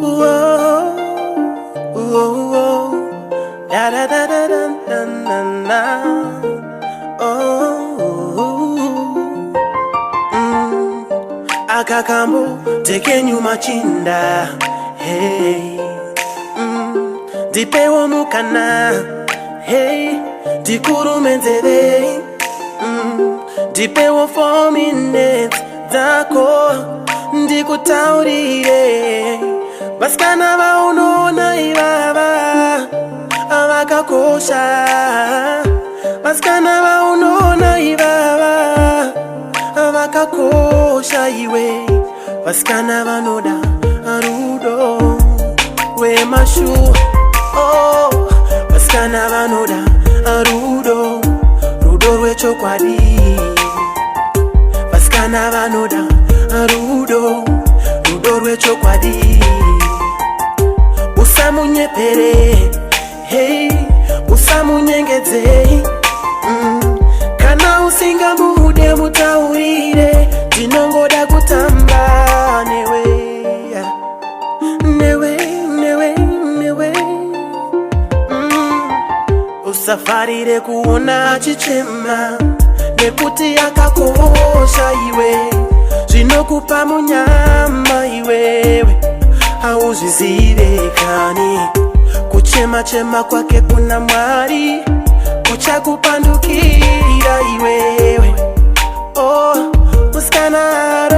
Whoa, whoa, whoa. Da da da da da da da da. Oh, akakambo tekenyu machinda. Hey, dipewo mukana. Hey, dikurumenzere. Dipewo 4 minutes zako ndikutaurire. Vasikana vaunona ivava avakakosha. Vasikana vaunona ivava avakakosha iwe. Vasikana vanoda rudo rwemashu. Oh, vasikana vanoda rudo rwechokwadi. Vasikana vanoda rudo rwechokwadi. Usamunyepere, hey, usamunyengedze. Kana usingamude mutaurire, ndinongoda kutamba newe. Newe. Usafarire kuona chichema, nekuti akakosha iwe. Zvinokupa munyama iwewe, hauzvizive kani. Kuchema kwake kuna Mwari kuchakupandukira iwewe. Oh, musikana